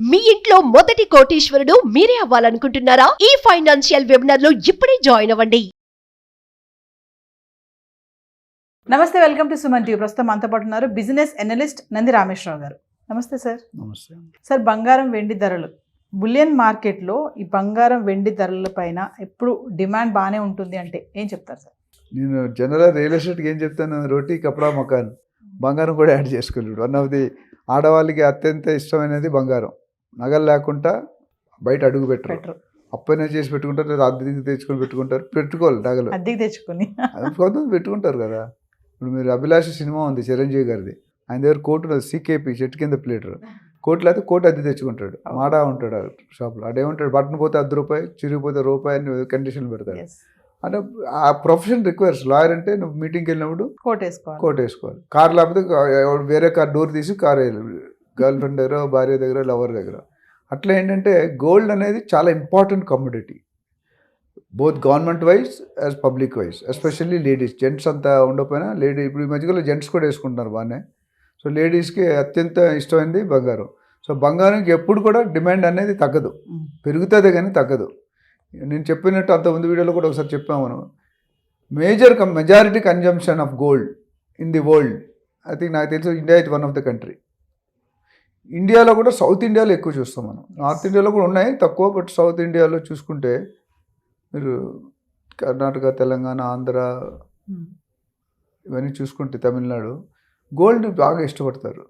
మీ ఇంట్లో మొదటి కోటీశ్వరుడు మీరే అవ్వాలనుకుంటున్నారా? ఈ ఫైనాన్షియల్ వెబినార్ లో ఇప్పుడే జాయిన్ అవ్వండి. నమస్తే, వెల్కమ్ టు సుమన్ టీవీ. ప్రస్తుతం మనతో పాటు ఉన్నారు బిజినెస్ ఎనలిస్ట్ నంది రామేశ్వరరావు గారు. నమస్తే సార్. నమస్తే. సార్, బంగారం వెండి ధరలు బులియన్ మార్కెట్లో ఈ బంగారం వెండి ధరల పైన ఎప్పుడు డిమాండ్ బాగానే ఉంటుంది అంటే ఏం చెప్తారు సార్? నేను జనరల్ రియల్ ఎస్టేట్కి ఏం చెప్తాను, రోటీ కపడా మకాన్, బంగారం కూడా యాడ్ చేసుకోలేడు. వన్ ఆఫ్ ది ఆడవాళ్ళకి అత్యంత ఇష్టమైనది బంగారం. నగలు లేకుండా బయట అడుగు పెట్టరు. అప్పనే చేసి పెట్టుకుంటారు, లేదా అద్దెకి తెచ్చుకొని పెట్టుకుంటారు. పెట్టుకోవాలి నగలు, అద్దెకి తెచ్చుకొని కొంతమంది పెట్టుకుంటారు కదా. ఇప్పుడు మీరు అభిలాష సినిమా ఉంది చిరంజీవి గారిది, ఆయన దగ్గర కోట్ ఉన్నది, సికేపీ చెట్టు కింద ప్లేటర్ కోట్లు అయితే కోట్ అద్దె తెచ్చుకుంటాడు. మాడా ఉంటాడు షాప్లో, అడేమంటాడు బటన్ పోతే ₹10, చిరిగిపోతే ₹1 అని కండిషన్లు పెడతాడు. అంటే ఆ ప్రొఫెషన్ రిక్వైర్స్. లాయర్ అంటే నువ్వు మీటింగ్కి వెళ్ళినప్పుడు కోట్ వేసుకోవాలి. కార్ లేకపోతే వేరే కార్ డోర్ తీసి కార్ వేయాలి, గర్ల్ ఫ్రెండ్ దగ్గర, భార్య దగ్గర, లవర్ దగ్గర. అట్లా ఏంటంటే గోల్డ్ అనేది చాలా important commodity, both government wise as public wise. Especially ladies, gents అంతా ఉండకపోయినా లేడీ, ఇప్పుడు ఈ మధ్యలో జెంట్స్ కూడా వేసుకుంటున్నారు బాగానే. సో లేడీస్కి అత్యంత ఇష్టమైనది బంగారం. సో బంగారంకి ఎప్పుడు కూడా డిమాండ్ అనేది తగ్గదు, పెరుగుతుంది కానీ తగ్గదు. నేను చెప్పినట్టు అంతకుముందు వీడియోలో కూడా ఒకసారి చెప్పాము మనం, majority consumption of gold in the world, I think నాకు తెలిసి India is one of the country. ఇండియాలో కూడా సౌత్ ఇండియాలో ఎక్కువ చూస్తాం మనం. నార్త్ ఇండియాలో కూడా ఉన్నాయి తక్కువ, బట్ సౌత్ ఇండియాలో చూసుకుంటే మీరు కర్ణాటక, తెలంగాణ, ఆంధ్ర ఇవన్నీ చూసుకుంటే, తమిళనాడు గోల్డ్ బాగా ఇష్టపడతారు.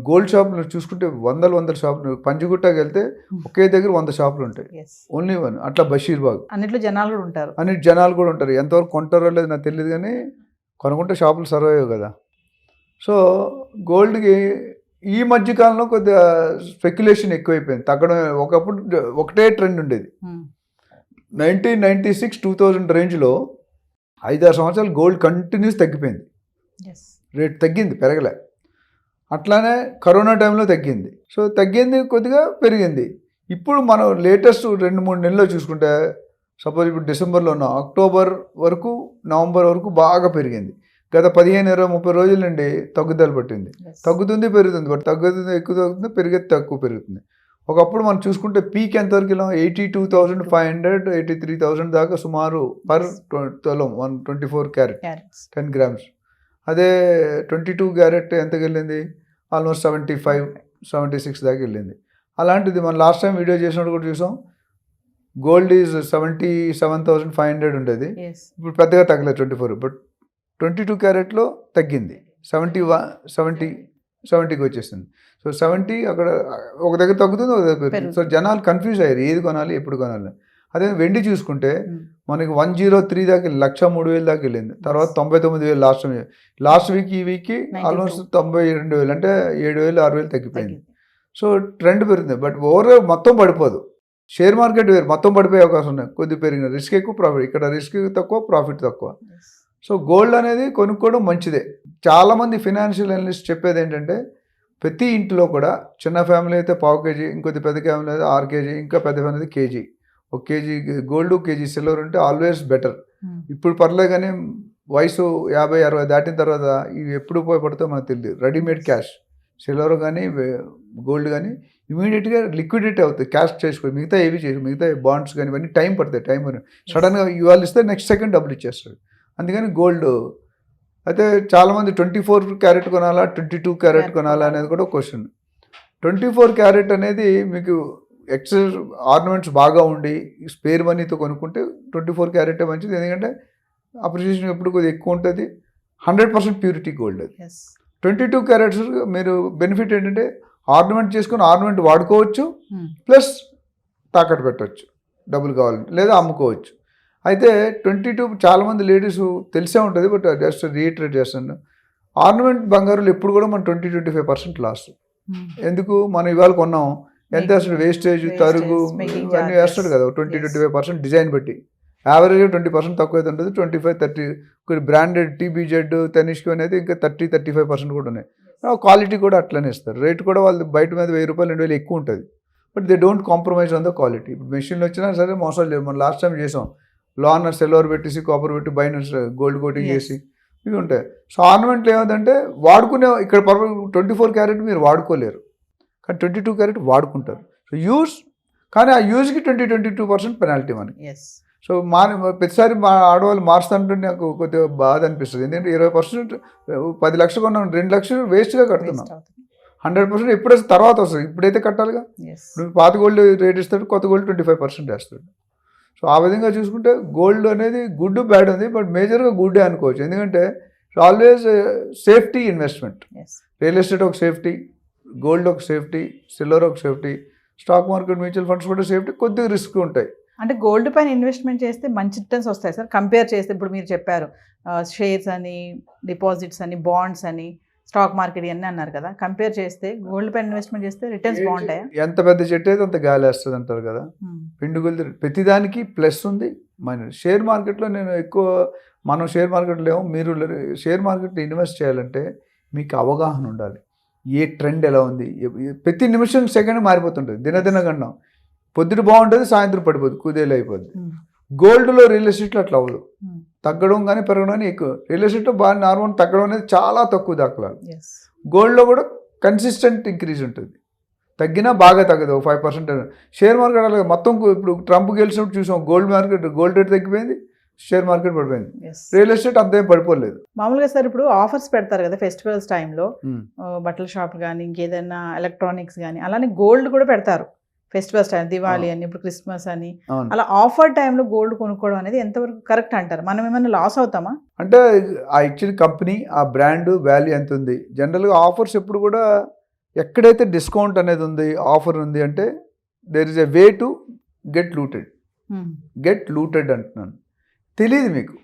గోల్డ్ షాపులు చూసుకుంటే వందల షాపులు. పంజగుట్టకి వెళ్తే ఒకే దగ్గర 100 షాపులు ఉంటాయి, ఓన్లీ వన్. అట్లా బషీర్బాగ్, అన్నిట్లో జనాలు కూడా ఉంటారు. జనాలు కూడా ఉంటారు. ఎంతవరకు కొంటారో లేదు నాకు తెలియదు, కానీ కొనుక్కుంటే షాపులు సర్వ్ అయ్యావు కదా. సో గోల్డ్కి ఈ మధ్యకాలంలో కొద్దిగా స్పెక్యులేషన్ ఎక్కువైపోయింది, తగ్గడం. ఒకప్పుడు ఒకటే ట్రెండ్ ఉండేది. 1996, 2000 రేంజ్లో 5-6 సంవత్సరాలు గోల్డ్ కంటిన్యూస్ తగ్గిపోయింది. రేట్ తగ్గింది, పెరగలే. అట్లానే కరోనా టైంలో తగ్గింది. సో తగ్గింది, కొద్దిగా పెరిగింది. ఇప్పుడు మనం లేటెస్ట్ 2-3 నెలల్లో చూసుకుంటే, సపోజ్ ఇప్పుడు డిసెంబర్లో ఉన్న అక్టోబర్ వరకు, నవంబర్ వరకు బాగా పెరిగింది. గత 15-20-30 రోజుల నుండి తగ్గుదల పట్టింది. తగ్గుతుంది, పెరుగుతుంది, బట్ తగ్గుతుంది ఎక్కువ తగ్గుతుంది, పెరిగేది తక్కువ పెరుగుతుంది. ఒకప్పుడు మనం చూసుకుంటే పీక్ ఎంతవరకు ఇలా 82,500, 83,000 దాకా సుమారు పర్ తులం, 124 క్యారెట్ 10 గ్రామ్స్. అదే 22 క్యారెట్ ఎంతకు వెళ్ళింది, ఆల్మోస్ట్ 75-76 దాకా వెళ్ళింది. అలాంటిది మనం లాస్ట్ టైం వీడియో చేసినప్పుడు కూడా చూసాం, గోల్డ్ ఈజ్ 77,500 ఉండేది. ఇప్పుడు పెద్దగా తగ్గలేదు 24, బట్ 22 క్యారెట్లో తగ్గింది, 70కి వచ్చేసింది. సో 70 అక్కడ ఒక దగ్గర తగ్గుతుంది, ఒక దగ్గర పెరుగుతుంది. సో జనాలు కన్ఫ్యూజ్ అయ్యారు ఏది కొనాలి, ఎప్పుడు కొనాలి. అదే వెండి చూసుకుంటే మనకి 103 దాకా, 103,000 దాకా వెళ్ళింది. తర్వాత 99,000 లాస్ట్ వీక్. ఈ వీక్కి ఆల్మోస్ట్ 92,000, అంటే 7,000-6,000 తగ్గిపోయింది. సో ట్రెండ్ పెరుగుతుంది, బట్ ఓవర్ మొత్తం పడిపోదు. షేర్ మార్కెట్ వేరు, మొత్తం పడిపోయే అవకాశం ఉన్నాయి. కొద్దిగా పెరిగిన రిస్క్ ఎక్కువ, ప్రాఫిట్ ఇక్కడ రిస్క్ తక్కువ, ప్రాఫిట్ తక్కువ. సో గోల్డ్ అనేది కొనుక్కోవడం మంచిదే. చాలామంది ఫినాన్షియల్ అనలిస్ట్ చెప్పేది ఏంటంటే, ప్రతి ఇంట్లో కూడా చిన్న ఫ్యామిలీ అయితే 1/4 kg, ఇంకొద్ది పెద్ద ఫ్యామిలీ అయితే 6 kg, ఇంకా పెద్ద ఫ్యామిలీ అయితే KG. 1 kg gold, KG silver ఉంటే ఆల్వేస్ బెటర్. ఇప్పుడు పర్లేదు, కానీ వయసు 50-60 దాటిన తర్వాత ఇవి ఎప్పుడు ఉపయోగపడుతుందో మనకు తెలియదు. రెడీమేడ్ క్యాష్, సిల్వర్ కానీ గోల్డ్ కానీ ఇమీడియట్గా లిక్విడిటీ అవుతుంది, క్యాష్ చేసుకోవాలి. మిగతా ఏవి చేసి, మిగతా బాండ్స్ కానీ ఇవన్నీ టైం పడతాయి. టైం సడన్గా ఇవాళ ఇస్తే నెక్స్ట్ సెకండ్ డబ్బులు ఇచ్చేస్తాడు. అందుకని గోల్డ్ అయితే చాలామంది 24 క్యారెట్ కొనాలా, 22 క్యారెట్ కొనాలా అనేది కూడా క్వశ్చన్. 24 క్యారెట్ అనేది మీకు ఎక్సెస్ ఆర్నమెంట్స్ బాగా ఉండి స్పేర్ మనీతో కొనుక్కుంటే 24 క్యారెటే మంచిది. ఎందుకంటే అప్రిషియేషన్ ఎప్పుడు కొద్దిగా ఎక్కువ ఉంటుంది, 100% ప్యూరిటీ గోల్డ్ అది. 22 క్యారెట్స్ మీరు బెనిఫిట్ ఏంటంటే, ఆర్నమెంట్ చేసుకొని ఆర్నమెంట్ వాడుకోవచ్చు, ప్లస్ తాకట్టు పెట్టవచ్చు డబ్బులు కావాలంటే, లేదా అమ్ముకోవచ్చు. అయితే 22 చాలామంది లేడీస్ తెలిసే ఉంటుంది, బట్ జస్ట్ రీఇటరేట్ చేస్తాను, ఆర్నమెంట్ బంగారులు ఎప్పుడు కూడా మనం 20-25% లాస్. ఎందుకు, మనం ఇవాళ కొన్నాం, ఎంత వేస్తాడు, వేస్టేజ్, తరుగు ఇవన్నీ వేస్తాడు కదా, 20-25% డిజైన్ బట్టి. యావరేజ్గా 20% తక్కువ అయితే ఉంటుంది, 25-30. బ్రాండెడ్ TBZ, తనిష్క్ అనేది ఇంకా 30-35% కూడా ఉన్నాయి. క్వాలిటీ కూడా అట్లనే ఇస్తారు. రేట్ కూడా వాళ్ళు బయట మీద ₹1,000-2,000 ఎక్కువ ఉంటుంది, but they don't compromise on the quality. ఇప్పుడు మెషిన్లు వచ్చినా సరే మోసాలు లేవు. మనం లాస్ట్ టైం చేసాం, లార్నర్ సిల్వర్ పెట్టేసి, కాపర్ పెట్టి, బైనర్స్ గోల్డ్ కోటింగ్ చేసి ఇవి ఉంటాయి. సో ఆర్నమెంట్లు ఏమంటే వాడుకునే, ఇక్కడ 24 క్యారెట్ మీరు వాడుకోలేరు, కానీ 22 క్యారెట్ వాడుకుంటారు. సో యూజ్, కానీ ఆ యూజ్కి 22% పెనాల్టీ మనకి. ఎస్. సో ప్రతిసారి మా ఆడవాళ్ళు మారుస్తుంటే నాకు కొద్దిగా బాధ అనిపిస్తుంది. ఎందుకంటే 20% 10 లక్షలు కొన్నాం, 2 లక్షలు వేస్ట్గా కడుతున్నాం. 100% ఎప్పుడు వస్తుంది, తర్వాత వస్తుంది, ఇప్పుడైతే కట్టాలిగా. నువ్వు పాత గోల్డ్ రేట్ ఇస్తాడు, కొత్త గోల్డ్ 25% వేస్తాడు. సో ఆ విధంగా చూసుకుంటే గోల్డ్ అనేది గుడ్ బ్యాడ్ ఉంది, బట్ మేజర్గా గుడ్డే అనుకోవచ్చు. ఎందుకంటే always safety investment. Real estate ఒక సేఫ్టీ, గోల్డ్ ఒక సేఫ్టీ, సిల్వర్ ఒక safety, stock market, mutual funds కూడా సేఫ్టీ, కొద్దిగా రిస్క్ ఉంటాయి. అంటే గోల్డ్ పైన ఇన్వెస్ట్మెంట్ చేస్తే మంచి రిటర్న్స్ వస్తాయి సార్ కంపేర్ చేస్తే? ఇప్పుడు మీరు చెప్పారు షేర్స్ అని, డిపాజిట్స్ అని, బాండ్స్ అని, స్టాక్ మార్కెట్ ఇవన్నీ అన్నారు కదా, కంపేర్ చేస్తే గోల్డ్ పైన ఇన్వెస్ట్మెంట్ చేస్తే రిటర్న్స్ బాగుంటాయా? ఎంత పెద్ద చెట్టు అయితే అంత గాలి వేస్తుంది అంటారు కదా. పిండుగులు ప్రతిదానికి ప్లస్ ఉంది మైనస్. షేర్ మార్కెట్లో నేను ఎక్కువ, మనం షేర్ మార్కెట్లో ఏమో, మీరు షేర్ మార్కెట్లో ఇన్వెస్ట్ చేయాలంటే మీకు అవగాహన ఉండాలి. ఏ ట్రెండ్ ఎలా ఉంది, ప్రతి నిమిషం సెకండ్ మారిపోతుంటుంది. దినదిన గండం పొద్దుట బాగుంటుంది, సాయంత్రం పడిపోతుంది, కుదేలు అయిపోద్ది. గోల్డ్లో, రియల్ ఎస్టేట్లో అట్లా అవ్వదు. తగ్గడం కానీ పెరగడం కానీ ఎక్కువ. రియల్ ఎస్టేట్లో బాగా నార్మల్, తగ్గడం అనేది చాలా తక్కువ దాఖలాలు. గోల్డ్లో కూడా కన్సిస్టెంట్ ఇంక్రీజ్ ఉంటుంది, తగ్గినా బాగా తగ్గదు 5%. షేర్ మార్కెట్ అలాగే మొత్తం. ఇప్పుడు ట్రంప్ గెలిచినప్పుడు చూసాం, గోల్డ్ రేట్ తగ్గిపోయింది, షేర్ మార్కెట్ పడిపోయింది. రియల్ ఎస్టేట్ అంతేం పడిపోలేదు. మామూలుగా సార్ ఇప్పుడు ఆఫర్స్ పెడతారు కదా ఫెస్టివల్స్ టైంలో, బట్టల షాప్ కానీ ఇంకేదైనా ఎలక్ట్రానిక్స్ కానీ, అలానే గోల్డ్ కూడా పెడతారు ఫెస్టివల్స్ టైం, దివాళీ అని, ఇప్పుడు క్రిస్మస్ అని, అలా ఆఫర్ టైంలో గోల్డ్ కొనుక్కోవడం అనేది ఎంతవరకు కరెక్ట్ అంటారు? మనం ఏమైనా లాస్ అవుతామా? అంటే ఆ ఇచ్చిన కంపెనీ, ఆ బ్రాండ్ వాల్యూ ఎంత ఉంది. జనరల్గా ఆఫర్స్ ఎప్పుడు కూడా ఎక్కడైతే డిస్కౌంట్ అనేది ఉంది, ఆఫర్ ఉంది అంటే there is a way to get looted అంటున్నాను. తెలియదు మీకు.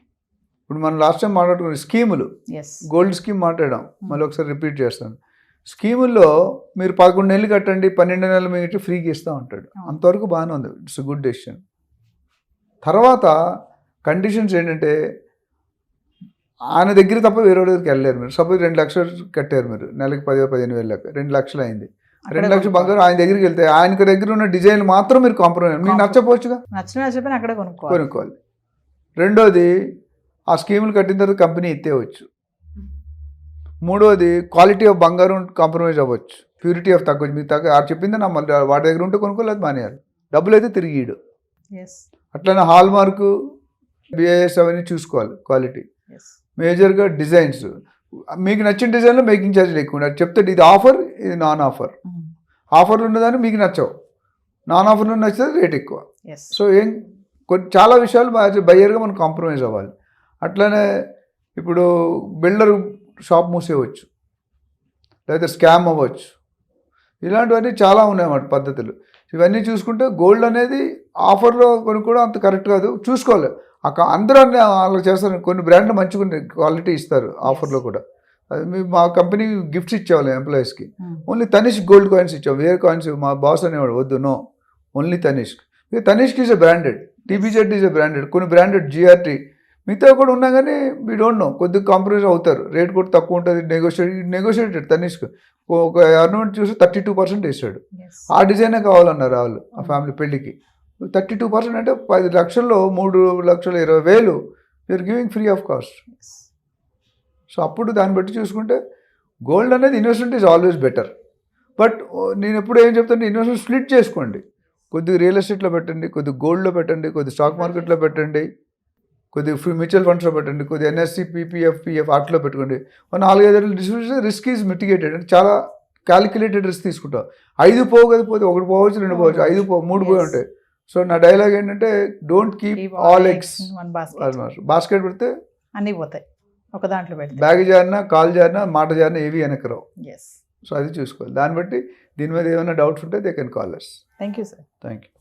ఇప్పుడు మనం లాస్ట్ టైం మాట్లాడుకున్న స్కీములు, గోల్డ్ స్కీమ్ మాట్లాడాం, మళ్ళీ ఒకసారి రిపీట్ చేస్తాను. స్కీముల్లో మీరు 11 నెలలు కట్టండి, 12 నెలలు మీకు ఫ్రీకి ఇస్తూ ఉంటాడు. అంతవరకు బాగానే ఉంది, ఇట్స్ గుడ్ డెసిషన్. తర్వాత కండిషన్స్ ఏంటంటే, ఆయన దగ్గర తప్ప వేరే దగ్గరికి వెళ్ళలేరు మీరు. సపోజ్ 2 లక్షలు కట్టారు మీరు, నెలకి 10-15 వేలు లెక్క, 2 లక్షలు అయింది. 2 లక్షలు బంగారు ఆయన దగ్గరికి వెళ్తే, ఆయన దగ్గర ఉన్న డిజైన్ మాత్రం మీరు కాంప్రమైజ్, మీకు నచ్చపోవచ్చుగా, నచ్చిపోయినా అక్కడే కొనుక్కోవాలి. రెండోది, ఆ స్కీములు కట్టిన తర్వాత కంపెనీ ఎత్తేవచ్చు. మూడోది, క్వాలిటీ ఆఫ్ బంగారం కాంప్రమైజ్ అవ్వచ్చు, ప్యూరిటీ ఆఫ్ తగ్గవచ్చు. మీకు తగ్గ చెప్పింది నా మళ్ళీ వాటి దగ్గర ఉంటే కొనుక్కోలేదు, మానేయాలి. డబ్బులు అయితే తిరిగి ఇడు. అట్లనే హాల్ మార్కు, బిఐఎస్ అవన్నీ చూసుకోవాలి, క్వాలిటీ. మేజర్గా డిజైన్స్, మీకు నచ్చిన డిజైన్లో మేకింగ్ ఛార్జీలు ఎక్కువ ఉండాలి. చెప్తే ఇది ఆఫర్, ఇది నాన్ ఆఫర్. ఆఫర్లు ఉన్నదాన్ని మీకు నచ్చవు, నాన్ ఆఫర్లో నచ్చితే రేట్ ఎక్కువ. సో చాలా విషయాలు బయ్యర్గా మనం కాంప్రమైజ్ అవ్వాలి. అట్లనే ఇప్పుడు బిల్డర్ షాప్ మూసేయవచ్చు, లేదా స్కామ్ అవ్వచ్చు. ఇలాంటివన్నీ చాలా ఉన్నాయన్నమాట పద్ధతులు. ఇవన్నీ చూసుకుంటే గోల్డ్ అనేది ఆఫర్లో కొనుక్కోవడం అంత కరెక్ట్ కాదు, చూసుకోవాలి. అందరూ అలా చేస్తారు. కొన్ని బ్రాండ్లు మంచిగా క్వాలిటీ ఇస్తారు ఆఫర్లో కూడా. అది మా కంపెనీ గిఫ్ట్స్ ఇచ్చేవాళ్ళు ఎంప్లాయీస్కి. ఓన్లీ తనిష్క్ గోల్డ్ కాయిన్స్ ఇచ్చాం, వేరే కాయిన్స్ మా బాస్ అనేవాడు వద్దు, no, only Tanishq. Tanishq is a branded, TBZ is a branded, కొన్ని బ్రాండెడ్ జిఆర్టీ, మిగతా కూడా ఉన్నా కానీ వీ డోంట్ నో, కొద్దిగా కాంప్రమైజ్ అవుతారు, రేట్ కూడా తక్కువ ఉంటుంది. నెగోషియేటెడ్ తనిష్క్ ఒక అర్నమెంట్ చూసి 32% వేసాడు. ఆ డిజైనే కావాలన్నారు వాళ్ళు ఆ ఫ్యామిలీ పెళ్ళికి. 32% అంటే 10 లక్షల్లో 3,20,000 you're giving free of cost. So అప్పుడు దాన్ని బట్టి చూసుకుంటే గోల్డ్ అనేది investment is always better. But నేను ఎప్పుడు ఏం చెప్తాను, ఇన్వెస్ట్మెంట్ స్ప్లిట్ చేసుకోండి. కొద్దిగా రియల్ ఎస్టేట్లో పెట్టండి, కొద్దిగా గోల్డ్లో పెట్టండి, కొద్దిగా స్టాక్ మార్కెట్లో పెట్టండి, కొద్దిగా మ్యూచువల్ ఫండ్స్లో పెట్టండి, కొద్దిగా ఎన్ఎస్సి, పిపిఎఫ్ వాటిలో పెట్టుకోండి. 4-5 డిస్ట్రిబ్యూషన్ రిస్క్ ఈజ్ మిటిగేటెడ్. అంటే చాలా క్యాలిక్యులేటెడ్ రిస్క్ తీసుకుంటాం. 5 పోకపోతే 1 పోవచ్చు, 2 పోవచ్చు, 5 3 పోయి ఉంటాయి. సో నా డైలాగ్ ఏంటంటే, don't keep all eggs basket పెడితే అన్నీ పోతాయి, ఒక దాంట్లో పెడితే బ్యాగ్ జారినా, కాల్ జారినా, మాట జారినా ఏవి వెనకరావు. సో అది చూసుకోవాలి. దాన్ని బట్టి దీని మీద ఏమైనా డౌట్స్ ఉంటే they can call us. Thank you sir. Thank you.